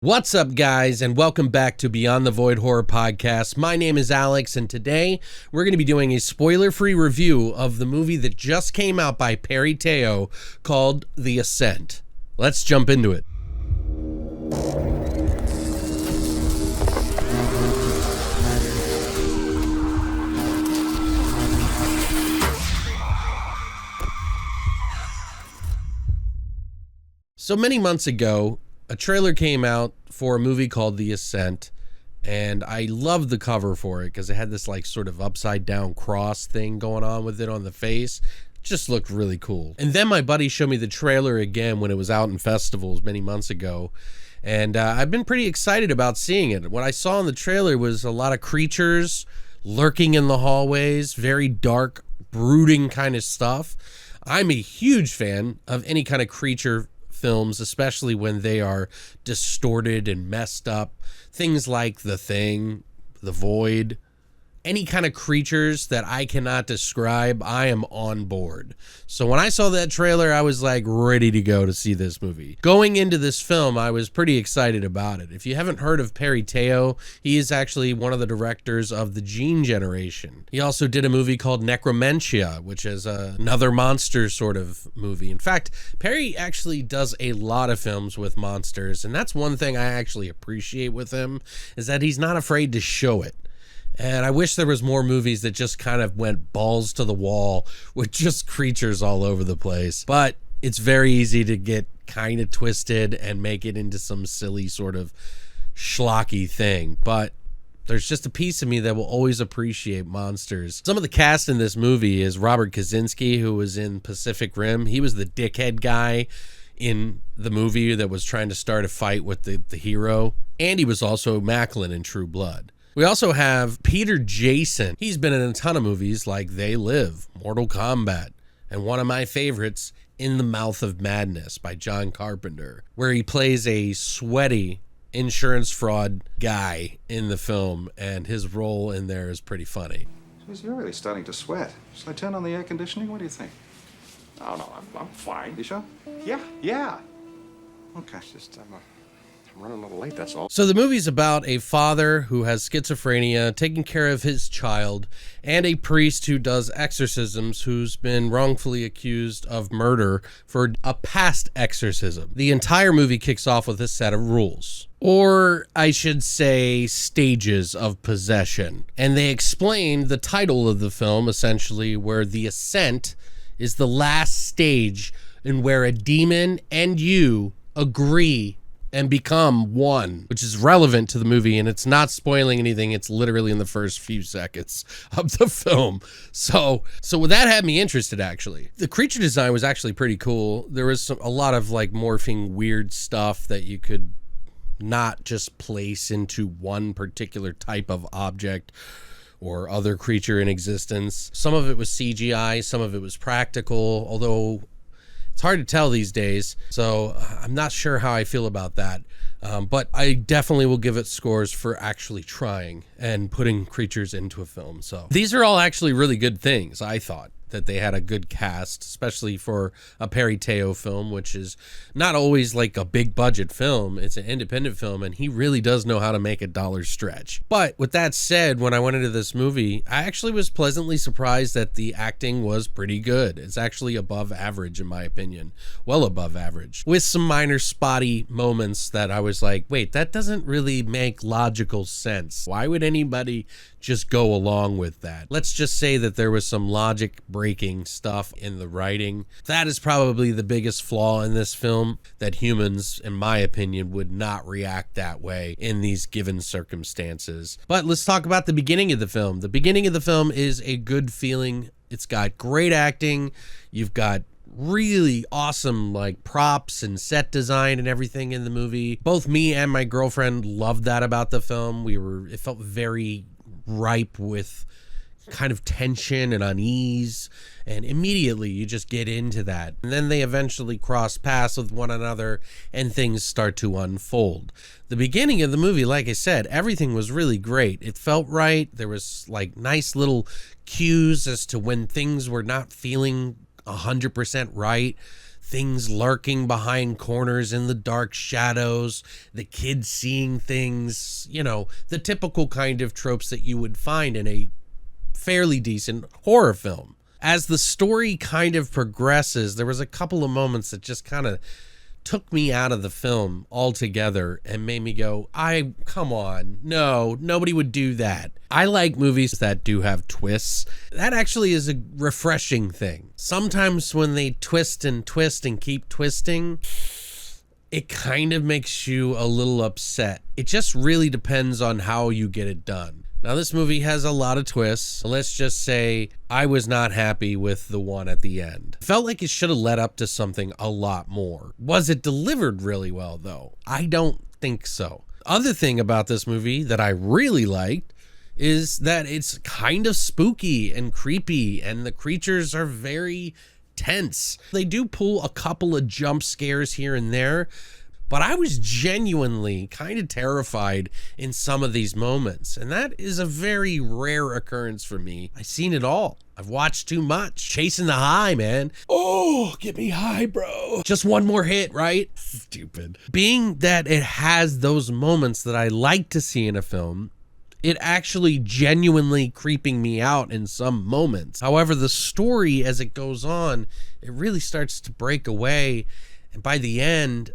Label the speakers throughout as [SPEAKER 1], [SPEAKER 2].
[SPEAKER 1] What's up, guys, and welcome back to Beyond the Void Horror Podcast. My name is Alex, and today we're going to be doing a spoiler-free review of the movie that just came out by Perry Teo called The Assent. Let's jump into it. So many months ago, a trailer came out for a movie called The Assent, and I loved the cover for it because it had this like sort of upside down cross thing going on with it on the face. Just looked really cool. And then my buddy showed me the trailer again when it was out in festivals many months ago, and I've been pretty excited about seeing it. What I saw in the trailer was a lot of creatures lurking in the hallways, very dark, brooding kind of stuff. I'm a huge fan of any kind of creature films, especially when they are distorted and messed up. Things like The Thing, The Void, any kind of creatures that I cannot describe, I am on board. So when I saw that trailer, I was like ready to go to see this movie. Going into this film, I was pretty excited about it. If you haven't heard of Perry Teo, he is actually one of the directors of The Gene Generation. He also did a movie called Necromentia, which is another monster sort of movie. In fact, Perry actually does a lot of films with monsters, and that's one thing I actually appreciate with him, is that he's not afraid to show it. And I wish there was more movies that just kind of went balls to the wall with just creatures all over the place. But it's very easy to get kind of twisted and make it into some silly sort of schlocky thing. But there's just a piece of me that will always appreciate monsters. Some of the cast in this movie is Robert Kaczynski, who was in Pacific Rim. He was the dickhead guy in the movie that was trying to start a fight with the hero. And he was also Macklin in True Blood. We also have Peter Jason. He's been in a ton of movies like They Live, Mortal Kombat, and one of my favorites, In the Mouth of Madness by John Carpenter, where he plays a sweaty insurance fraud guy in the film, and his role in there is pretty funny.
[SPEAKER 2] Jeez, you're really starting to sweat. Shall I turn on the air conditioning? What do you think?
[SPEAKER 3] Oh, no, I'm fine.
[SPEAKER 2] You sure?
[SPEAKER 3] Yeah.
[SPEAKER 2] Okay.
[SPEAKER 3] It's just, I'm running a little late, that's all.
[SPEAKER 1] So the movie's about a father who has schizophrenia taking care of his child, and a priest who does exorcisms who's been wrongfully accused of murder for a past exorcism. The entire movie kicks off with a set of rules, or I should say stages of possession. And they explain the title of the film, essentially, where the Assent is the last stage in where a demon and you agree and become one, which is relevant to the movie, and it's not spoiling anything. It's literally in the first few seconds of the film. So that had me interested, actually. The creature design was actually pretty cool. There was a lot of like morphing weird stuff that you could not just place into one particular type of object or other creature in existence. Some of it was CGI, some of it was practical, although it's hard to tell these days, so I'm not sure how I feel about that. But I definitely will give it scores for actually trying and putting creatures into a film. So these are all actually really good things, I thought. That they had a good cast, especially for a Perry Teo film, which is not always like a big budget film. It's an independent film, and he really does know how to make a dollar stretch. But with that said, when I went into this movie, I actually was pleasantly surprised that the acting was pretty good. It's actually above average, in my opinion. Well above average. With some minor spotty moments that I was like, wait, that doesn't really make logical sense. Why would anybody just go along with that? Let's just say that there was some logic breaking stuff in the writing. That is probably the biggest flaw in this film, that humans, in my opinion, would not react that way in these given circumstances. But let's talk about the beginning of the film. The beginning of the film is a good feeling. It's got great acting. You've got really awesome like props and set design and everything in the movie. Both me and my girlfriend loved that about the film. It felt very ripe with kind of tension and unease, and immediately you just get into that. And then they eventually cross paths with one another and things start to unfold. The beginning of the movie, like I said, everything was really great. It felt right. There was like nice little cues as to when things were not feeling 100% right. things lurking behind corners in the dark shadows, the kids seeing things, you know, the typical kind of tropes that you would find in a fairly decent horror film. As the story kind of progresses, there was a couple of moments that just kind of took me out of the film altogether and made me go, come on, no, nobody would do that. I like movies that do have twists. That actually is a refreshing thing. Sometimes when they twist and keep twisting, it kind of makes you a little upset. It just really depends on how you get it done. Now, this movie has a lot of twists. Let's just say I was not happy with the one at the end. Felt like it should have led up to something a lot more. Was it delivered really well, though? I don't think so. Other thing about this movie that I really liked is that it's kind of spooky and creepy, and the creatures are very tense. They do pull a couple of jump scares here and there, but I was genuinely kind of terrified in some of these moments. And that is a very rare occurrence for me. I've seen it all. I've watched too much. Chasing the high, man. Oh, get me high, bro. Just one more hit, right? Stupid. Being that it has those moments that I like to see in a film, it actually genuinely creeping me out in some moments. However, the story as it goes on, it really starts to break away. And by the end,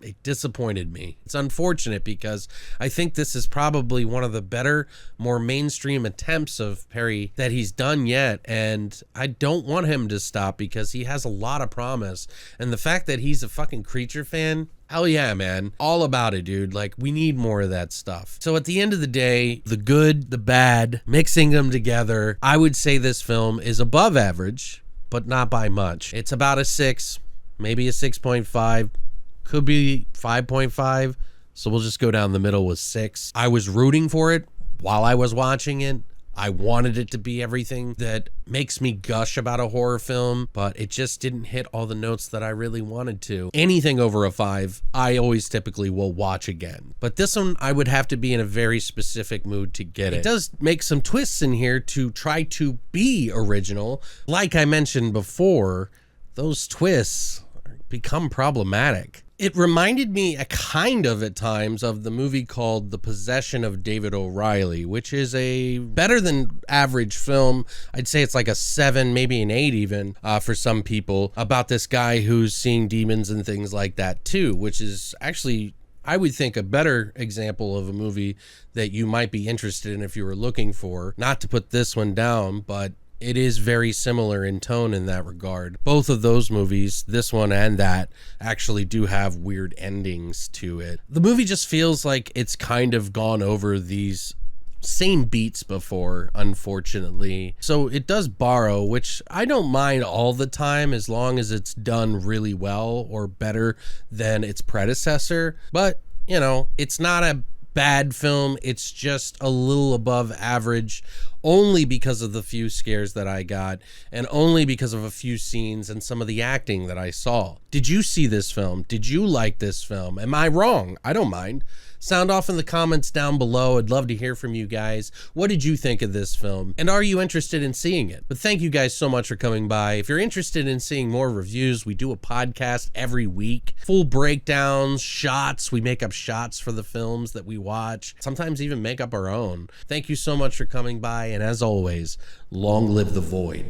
[SPEAKER 1] it disappointed me. It's unfortunate because I think this is probably one of the better, more mainstream attempts of Perry that he's done yet. And I don't want him to stop because he has a lot of promise. And the fact that he's a fucking Creature fan, hell yeah, man. All about it, dude. Like, we need more of that stuff. So at the end of the day, the good, the bad, mixing them together, I would say this film is above average, but not by much. It's about a 6, maybe a 6.5. Could be 5.5, so we'll just go down the middle with 6. I was rooting for it while I was watching it. I wanted it to be everything that makes me gush about a horror film, but it just didn't hit all the notes that I really wanted to. Anything over a 5, I always typically will watch again. But this one, I would have to be in a very specific mood to get it. It does make some twists in here to try to be original. Like I mentioned before, those twists become problematic. It reminded me a kind of at times of the movie called The Possession of David O'Reilly, which is a better than average film. I'd say it's like a 7, maybe an 8 even for some people, about this guy who's seeing demons and things like that too, which is actually, I would think, a better example of a movie that you might be interested in if you were looking for. Not to put this one down, but it is very similar in tone in that regard. Both of those movies, this one and that, actually do have weird endings to it. The movie just feels like it's kind of gone over these same beats before, unfortunately. So it does borrow, which I don't mind all the time as long as it's done really well or better than its predecessor. But, you know, it's not a bad film. It's just a little above average, only because of the few scares that I got and only because of a few scenes and some of the acting that I saw. Did you see this film? Did you like this film? Am I wrong? I don't mind. Sound off in the comments down below. I'd love to hear from you guys. What did you think of this film? And are you interested in seeing it? But thank you guys so much for coming by. If you're interested in seeing more reviews, we do a podcast every week. Full breakdowns, shots. We make up shots for the films that we watch. Sometimes even make up our own. Thank you so much for coming by. And as always, long live the void.